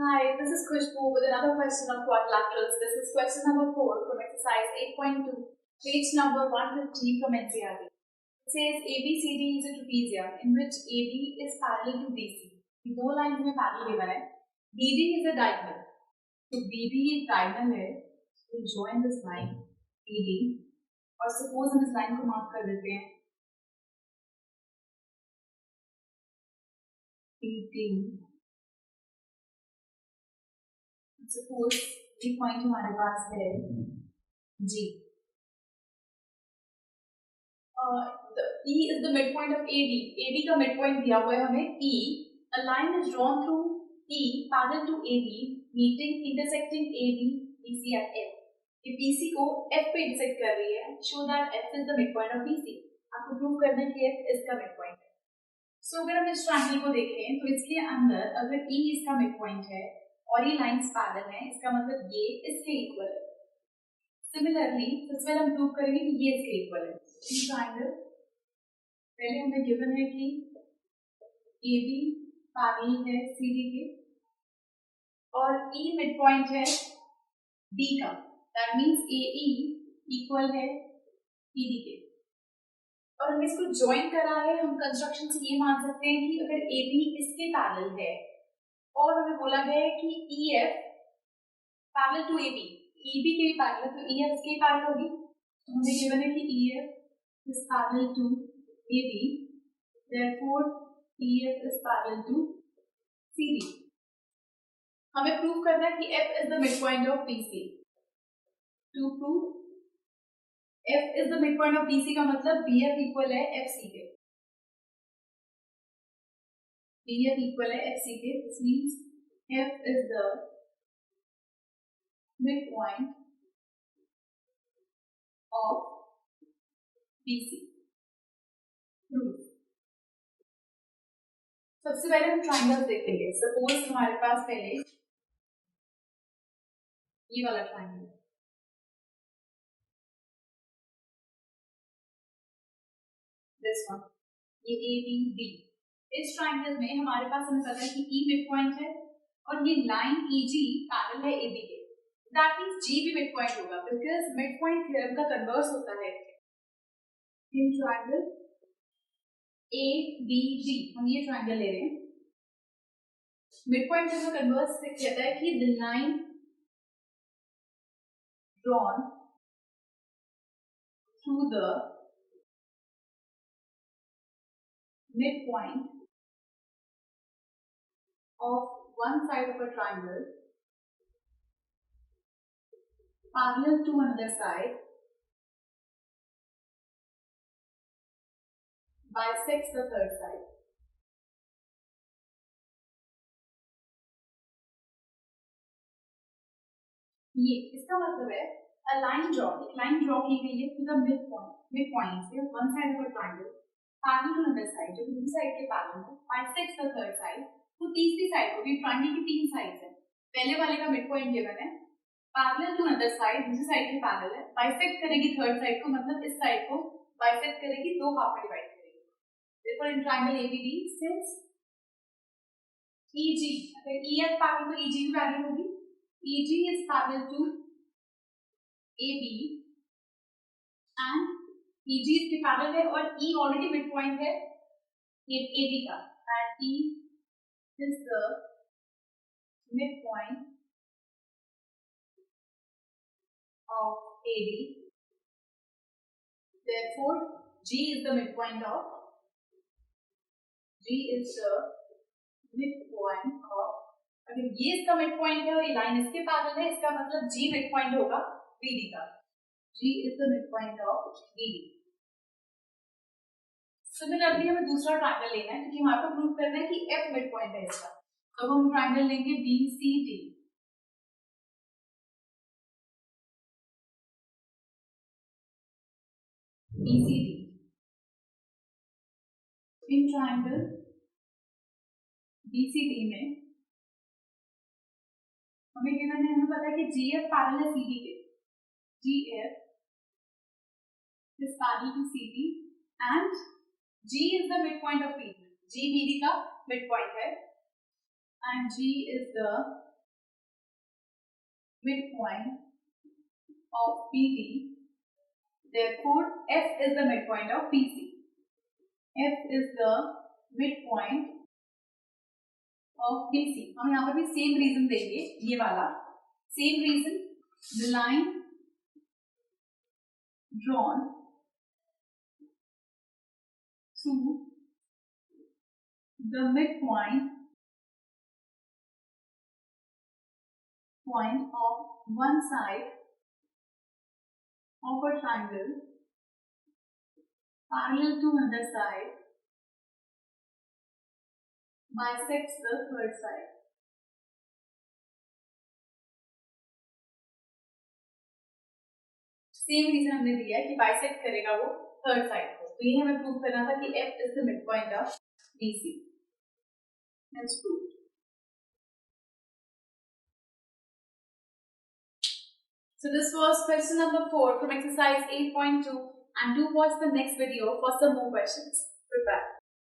Hi, this is Khushbu with another question on quadrilaterals. This is question number 4 from exercise 8.2, page number 150 from NCERT. It says ABCD is a trapezium in which AB is parallel to BC. ये दो line में parallel given है. BD is a diagonal. तो BD एक diagonal है. We'll join this line BD और suppose हम इस लाइन को मार्क कर देते हैं BD. Suppose ये पॉइंट हमारे पास है G. E is the midpoint of AD. AD का midpoint दिया हुआ है हमें E. A line is drawn through E parallel to AD, intersecting AD, BC at F. ये BC को F पे intersect कर रही है. Show that F is the midpoint of BC. आपको prove करना है कि F इसका midpoint है. So अगर हम इस triangle को देखें तो इसके अंदर अगर E इसका midpoint है और ये लाइंस पैरेलल हैं, इसका मतलब ये इसके इक्वल है. सिमिलरली सबसे पहले हम प्रूव करेंगे कि ये इसके इक्वल है. इन ट्रायंगल पहले हमें गिवन है कि AB पैरेलल है CD के और E मिड पॉइंट है D का. दैट मींस AE इक्वल है BD के. और हमने इसको ज्वाइन करा है. हम कंस्ट्रक्शन से ये मान सकते हैं कि अगर AB इसके पैरेलल है और हमें बोला गया है कि EF parallel to AB, EB के भी पैरेलल, तो EF इसके पैरेलल होगी. तो हमें गिवन है कि EF is parallel to AB, therefore EF is parallel to CD. हमें प्रूव करना है कि F is the midpoint of BC. To prove F is the midpoint of BC का मतलब BF इक्वल है FC के. BF equal है FC के. This means F is the midpoint of BC. Proof. सबसे पहले हम ट्राइंगल्स देखेंगे. सपोज हमारे पास पहले ये वाला ट्राइंगल, दिस वन, ये ABD. इस ट्राइंगल में हमारे पास हमें पता है कि E मिड पॉइंट है और ये लाइन EG पैरेलल है AB के. दैट मींस G भी मिड पॉइंट होगा बिकॉज़ मिड पॉइंट थ्योरम का कन्वर्स होता है. इन ट्राइंगल ABD हम ये ट्राइंगल ले रहे हैं. मिड पॉइंट थ्योरम का कन्वर्स से कहता है कि the line drawn through the midpoint of one side of a triangle parallel to another side bisects the third side. ये इसका मतलब है a line draw, एक लाइन ड्रॉ की गई है to the midpoint से one side of a triangle parallel to another side, जो दूसरी साइड के पैरेलल है, bisects the third side. तो तीसरी साइड को भी ट्रायंगल की तीन साइड्स हैं. पहले वाले का मिड पॉइंट गिवन है, पैरेलल टू अनदर साइड, दूसरी साइड के पैरेलल है, बाइसेक्ट करेगी थर्ड साइड को, मतलब इस साइड को बाइसेक्ट करेगी, दो हाफ में डिवाइड करेगी. therefore in triangle ABD since EG, अगर EF पैरेलल तो EG भी पैरेलल होगी. EG is parallel to AB and EG इसके पैरेलल है और E ऑलरेडी मिड पॉइंट है AB का, and E is the midpoint of AD. Therefore, G is the midpoint of अगर ये इसका midpoint है और ये लाइन इसके पैरेलल है, इसका मतलब G midpoint होगा BD का. G is the midpoint of BD. Similarly हमें दूसरा ट्रायंगल लेना है क्योंकि हमारे को प्रूव करना है कि F midpoint है इसका. तो हम ट्रायंगल लेंगे BCD. BCD. In triangle BCD में हमें गिवन है, हमें पता है कि GF पैरेलल है CD के. GF is parallel to CD and G is the midpoint of BD. G BD का midpoint है and G is the midpoint of PT. Therefore, F is the midpoint of PC. F is the midpoint of PC. हम यहाँ पर भी same reason देंगे, ये वाला same reason. The line drawn through the midpoint of one side of a triangle parallel to another side bisects the third side. Same reason हमने दिया है कि बाइसेक्ट करेगा वो थर्ड साइड को. तो ये हमें प्रूव करना था कि F is the midpoint of BC. Let's prove. So this was question number 4 from exercise 8.2, and do watch the next video for some more questions. Goodbye.